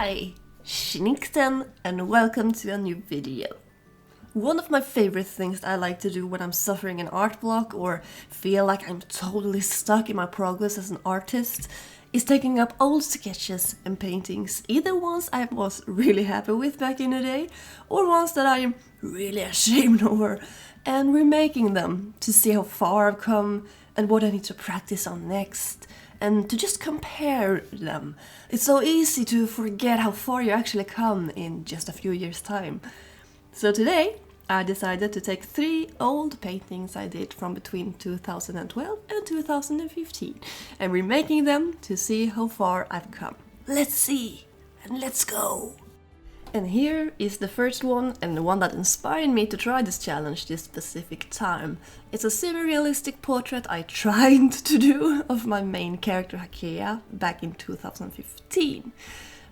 Hi, Schnickten, and welcome to a new video. One of my favorite things that I like to do when I'm suffering an art block or feel like I'm totally stuck in my progress as an artist is taking up old sketches and paintings, either ones I was really happy with back in the day or ones that I am really ashamed over, and remaking them to see how far I've come and what I need to practice on next, and to just compare them. It's so easy to forget how far you actually come in just a few years' time. So today I decided to take 3 old paintings I did from between 2012 and 2015 and remaking them to see how far I've come. Let's see and let's go! And here is the first one, and the one that inspired me to try this challenge this specific time. It's a semi-realistic portrait I tried to do of my main character Hakea back in 2015,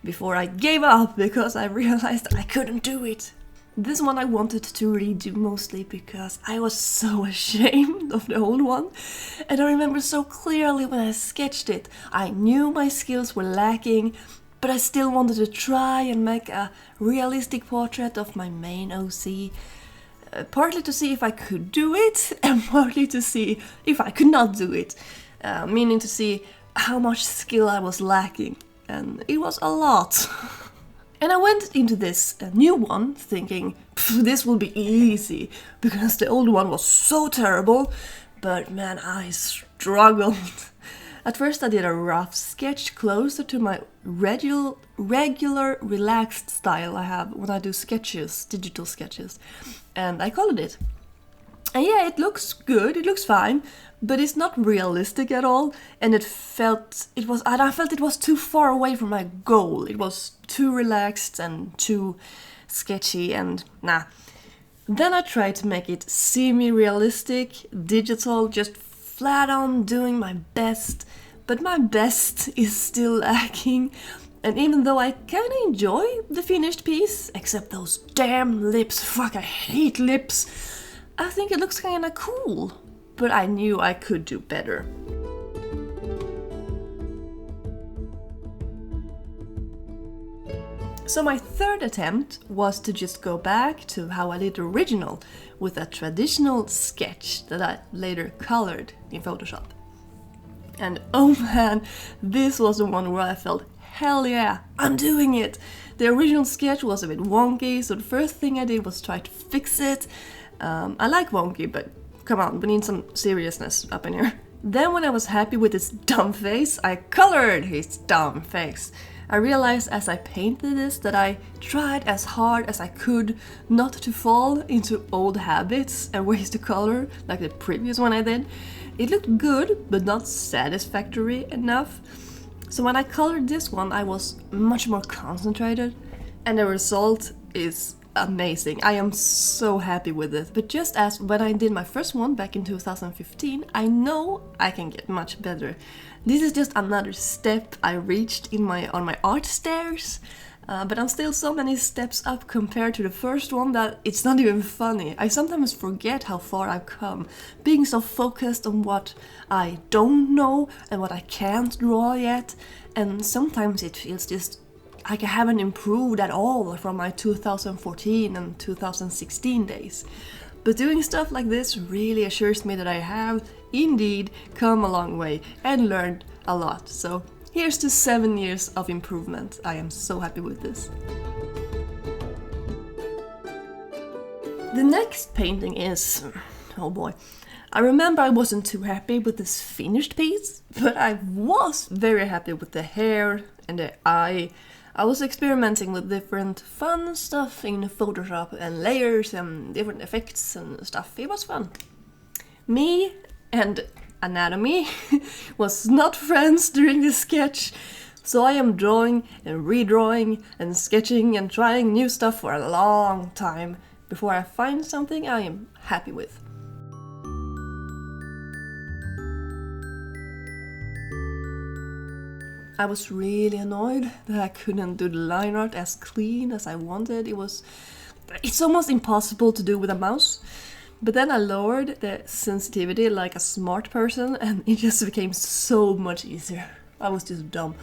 before I gave up because I realized I couldn't do it. This one I wanted to redo mostly because I was so ashamed of the old one, and I remember so clearly when I sketched it, I knew my skills were lacking, but I still wanted to try and make a realistic portrait of my main OC, partly to see if I could do it, and partly to see if I could not do it, meaning to see how much skill I was lacking, and it was a lot. And I went into this new one thinking, this will be easy, because the old one was so terrible, but man, I struggled. At first I did a rough sketch closer to my regular relaxed style I have when I do sketches, digital sketches, and I colored it. And yeah, it looks good, it looks fine, but it's not realistic at all, and I felt it was too far away from my goal. It was too relaxed and too sketchy, and nah. Then I tried to make it semi-realistic, digital, just flat on doing my best, but my best is still lacking. And even though I kinda enjoy the finished piece, except those damn lips, fuck, I hate lips, I think it looks kinda cool, but I knew I could do better. So my third attempt was to just go back to how I did original, with a traditional sketch that I later colored in Photoshop. And oh man, this was the one where I felt, hell yeah, I'm doing it! The original sketch was a bit wonky, so the first thing I did was try to fix it. I like wonky, but come on, we need some seriousness up in here. Then when I was happy with his dumb face, I colored his dumb face. I realized as I painted this that I tried as hard as I could not to fall into old habits and ways to color like the previous one I did. It looked good, but not satisfactory enough. So when I colored this one, I was much more concentrated, and the result is amazing. I am so happy with it. But just as when I did my first one back in 2015, I know I can get much better. This is just another step I reached on my art stairs, but I'm still so many steps up compared to the first one that it's not even funny. I sometimes forget how far I've come, being so focused on what I don't know and what I can't draw yet, and sometimes it feels just like I haven't improved at all from my 2014 and 2016 days. But doing stuff like this really assures me that I have indeed come a long way and learned a lot. So here's to 7 years of improvement. I am so happy with this. The next painting is, oh boy, I remember I wasn't too happy with this finished piece, but I was very happy with the hair and the eye. I was experimenting with different fun stuff in Photoshop and layers and different effects and stuff. It was fun. Me and anatomy was not friends during this sketch, so I am drawing and redrawing and sketching and trying new stuff for a long time before I find something I am happy with. I was really annoyed that I couldn't do the line art as clean as I wanted. It's almost impossible to do with a mouse. But then I lowered the sensitivity like a smart person, and it just became so much easier. I was just dumb.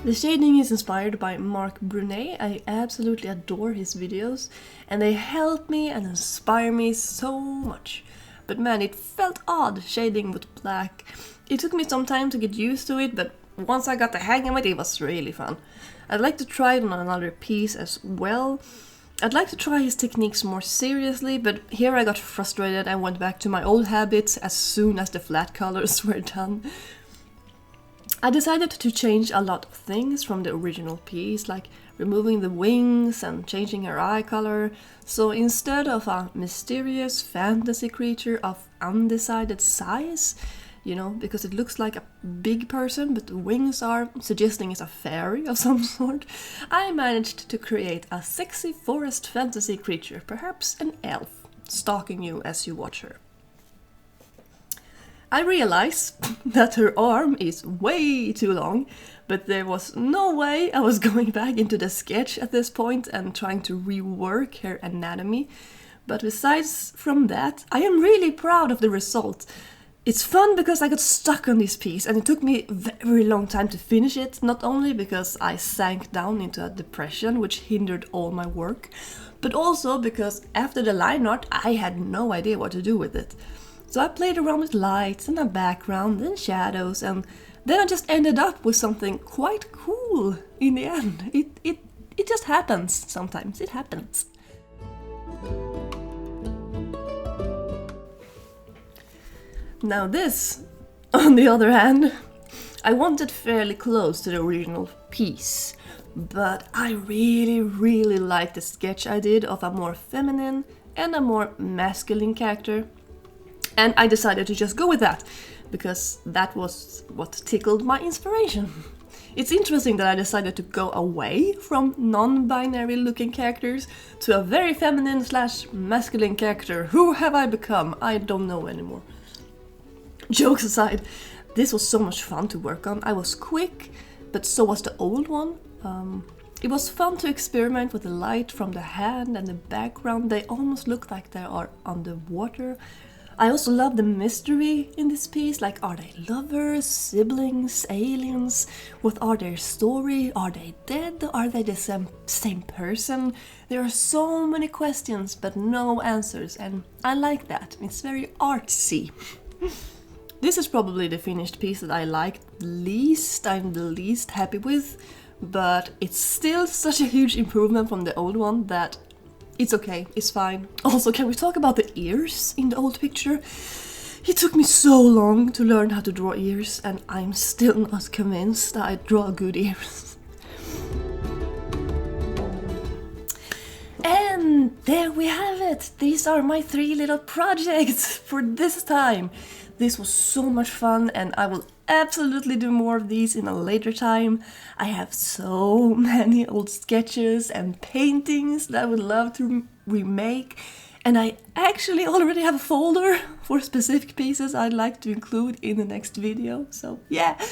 The shading is inspired by Mark Brunet. I absolutely adore his videos and they help me and inspire me so much. But man, it felt odd shading with black. It took me some time to get used to it, but once I got the hang of it, it was really fun. I'd like to try it on another piece as well. I'd like to try his techniques more seriously, but here I got frustrated and went back to my old habits as soon as the flat colors were done. I decided to change a lot of things from the original piece, like removing the wings and changing her eye color. So instead of a mysterious fantasy creature of undecided size, you know, because it looks like a big person but the wings are suggesting it's a fairy of some sort, I managed to create a sexy forest fantasy creature, perhaps an elf, stalking you as you watch her. I realize that her arm is way too long, but there was no way I was going back into the sketch at this point and trying to rework her anatomy. But besides from that, I am really proud of the result. It's fun because I got stuck on this piece and it took me a very long time to finish it, not only because I sank down into a depression which hindered all my work, but also because after the line art I had no idea what to do with it. So I played around with lights and a background and shadows, and then I just ended up with something quite cool in the end. It just happens sometimes, it happens. Now this, on the other hand, I wanted fairly close to the original piece, but I really like the sketch I did of a more feminine and a more masculine character. And I decided to just go with that, because that was what tickled my inspiration. It's interesting that I decided to go away from non-binary looking characters to a very feminine / masculine character. Who have I become? I don't know anymore. Jokes aside, this was so much fun to work on. I was quick, but so was the old one. It was fun to experiment with the light from the hand and the background. They almost look like they are underwater. I also love the mystery in this piece, like are they lovers, siblings, aliens? What are their story? Are they dead? Are they the same person? There are so many questions but no answers, and I like that. It's very artsy. This is probably the finished piece that I liked least, I'm the least happy with, but it's still such a huge improvement from the old one that it's okay, it's fine. Also, can we talk about the ears in the old picture? It took me so long to learn how to draw ears, and I'm still not convinced that I draw good ears. And there we have it! These are my 3 little projects for this time. This was so much fun and I will absolutely do more of these in a later time. I have so many old sketches and paintings that I would love to remake, and I actually already have a folder for specific pieces I'd like to include in the next video. So yeah,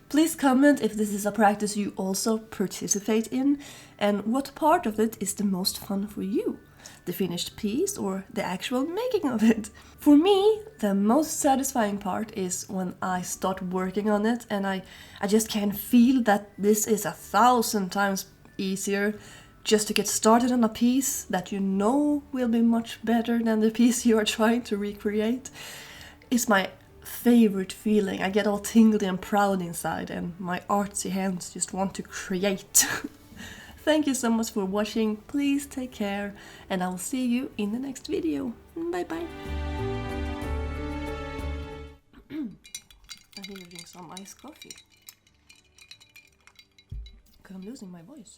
please comment if this is a practice you also participate in and what part of it is the most fun for you. The finished piece or the actual making of it. For me, the most satisfying part is when I start working on it and I just can feel that this is 1,000 times easier just to get started on a piece that you know will be much better than the piece you are trying to recreate. It's my favorite feeling. I get all tingly and proud inside and my artsy hands just want to create. Thank you so much for watching, please take care, and I will see you in the next video. Bye bye! I need to drink some iced coffee, because I'm losing my voice.